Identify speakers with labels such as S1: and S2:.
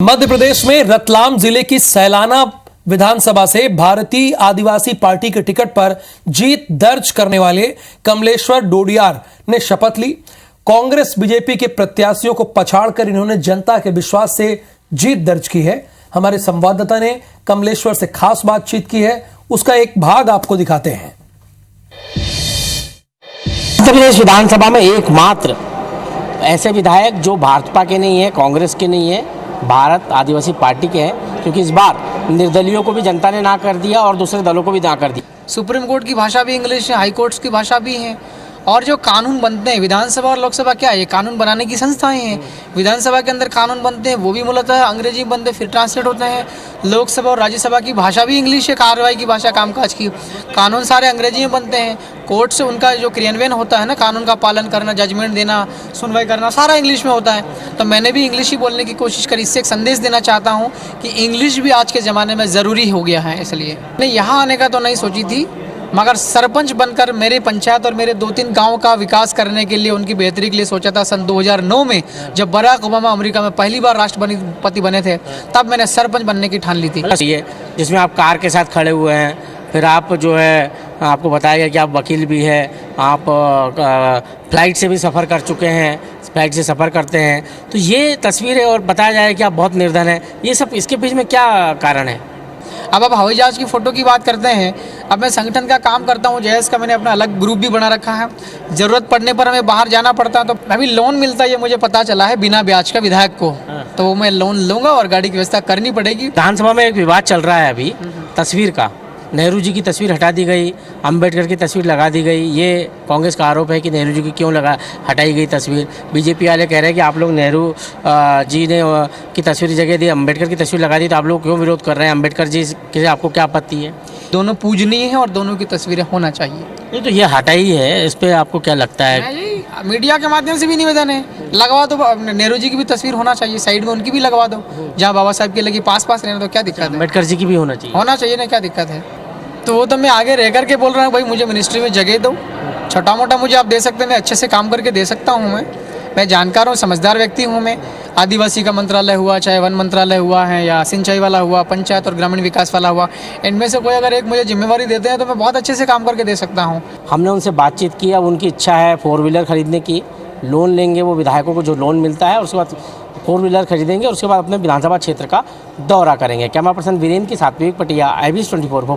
S1: मध्य प्रदेश में रतलाम जिले की सैलाना विधानसभा से भारतीय आदिवासी पार्टी के टिकट पर जीत दर्ज करने वाले कमलेश्वर डोडियार ने शपथ ली। कांग्रेस बीजेपी के प्रत्याशियों को पछाड़कर इन्होंने जनता के विश्वास से जीत दर्ज की है। हमारे संवाददाता ने कमलेश्वर से खास बातचीत की है, उसका एक भाग आपको दिखाते हैं।
S2: मध्य प्रदेश विधानसभा में एकमात्र ऐसे विधायक जो भाजपा के नहीं है, कांग्रेस के नहीं है, भारत आदिवासी पार्टी के हैं, क्योंकि इस बार निर्दलियों को भी जनता ने ना कर दिया और दूसरे दलों को भी ना कर दिया।
S3: सुप्रीम कोर्ट की भाषा भी इंग्लिश है, हाई कोर्ट्स की भाषा भी है, और जो कानून बनते हैं विधानसभा और लोकसभा क्या है, ये कानून बनाने की संस्थाएं हैं। विधानसभा के अंदर कानून बनते हैं वो भी मूलतः अंग्रेजी में बनते फिर ट्रांसलेट होते हैं। लोकसभा और राज्यसभा की भाषा भी इंग्लिश है, कार्रवाई की भाषा, कामकाज की। कानून सारे अंग्रेजी में बनते हैं। कोर्ट से उनका जो क्रियान्वयन होता है ना, कानून का पालन करना, जजमेंट देना, सुनवाई करना, सारा इंग्लिश में होता है। तो मैंने भी इंग्लिश ही बोलने की कोशिश करी। इससे एक संदेश देना चाहता हूँ कि इंग्लिश भी आज के ज़माने में ज़रूरी हो गया है। इसलिए मैं यहाँ आने का तो नहीं सोची थी, मगर सरपंच बनकर मेरे पंचायत और मेरे 2-3 गांव का विकास करने के लिए, उनकी बेहतरी के लिए सोचा था। सन 2009 में जब बराक ओबामा अमेरिका में पहली बार राष्ट्रपति बने थे, तब मैंने सरपंच बनने की ठान ली थी।
S2: जिसमें आप कार के साथ खड़े हुए हैं, फिर आप जो है आपको बताया गया कि आप वकील भी हैं, आप फ्लाइट से भी सफ़र कर चुके हैं, फ्लाइट से सफ़र करते हैं, तो ये तस्वीर है। और बताया जाए कि आप बहुत निर्धन हैं, ये सब इसके पीछे में क्या कारण है?
S3: अब आप हवाई जहाज़ की फ़ोटो की बात करते हैं। अब मैं संगठन का काम करता हूँ, जेएस का मैंने अपना अलग ग्रुप भी बना रखा है। ज़रूरत पड़ने पर हमें बाहर जाना पड़ता है, तो अभी लोन मिलता है, ये मुझे पता चला है, बिना ब्याज का विधायक को। तो वो मैं लोन लूँगा और गाड़ी की व्यवस्था करनी पड़ेगी।
S2: विधानसभा में एक विवाद चल रहा है अभी तस्वीर का। नेहरू जी की तस्वीर हटा दी गई, अंबेडकर की तस्वीर लगा दी गई। ये कांग्रेस का आरोप है कि नेहरू जी की क्यों हटाई गई तस्वीर। बीजेपी वाले कह रहे हैं कि आप लोग नेहरू जी ने की तस्वीर जगह दी, अंबेडकर की तस्वीर लगा दी, तो आप लोग क्यों विरोध कर रहे हैं? अंबेडकर जी के आपको क्या आपत्ति है?
S3: दोनों पूजनीय हैं और दोनों की तस्वीरें होना चाहिए।
S2: नहीं तो ये हटाई है, इस पर आपको क्या लगता है?
S3: मीडिया के माध्यम से भी निवेदन है, लगवा दो। नेहरू जी की भी तस्वीर होना चाहिए, साइड में उनकी भी लगवा दो। जहाँ बाबा साहब की लगी पास रहने दो, क्या दिक्कत है?
S2: अंबेडकर जी की भी होना चाहिए
S3: ना, क्या दिक्कत है? तो वो तो मैं आगे रह करके बोल रहा हूँ, भाई मुझे मिनिस्ट्री में जगह दो। छोटा मोटा मुझे आप दे सकते हैं, मैं अच्छे से काम करके दे सकता हूँ। मैं जानकार हूँ, समझदार व्यक्ति हूँ। मैं आदिवासी का मंत्रालय हुआ, चाहे वन मंत्रालय हुआ है, या सिंचाई वाला हुआ, पंचायत और ग्रामीण विकास वाला हुआ, इनमें से कोई अगर एक मुझे जिम्मेवारी देते हैं तो मैं बहुत अच्छे से काम करके दे सकता हूँ।
S2: हमने उनसे बातचीत की, अब उनकी इच्छा है 4 व्हीलर खरीदने की। लोन लेंगे, वो विधायकों को जो लोन मिलता है, उसके बाद 4 व्हीलर खरीदेंगे और उसके बाद अपने विधानसभा क्षेत्र का दौरा करेंगे। कैमरा पर्सन वीरेंद्र के साथ विवेक पटिया, IBS 24 भोपाल।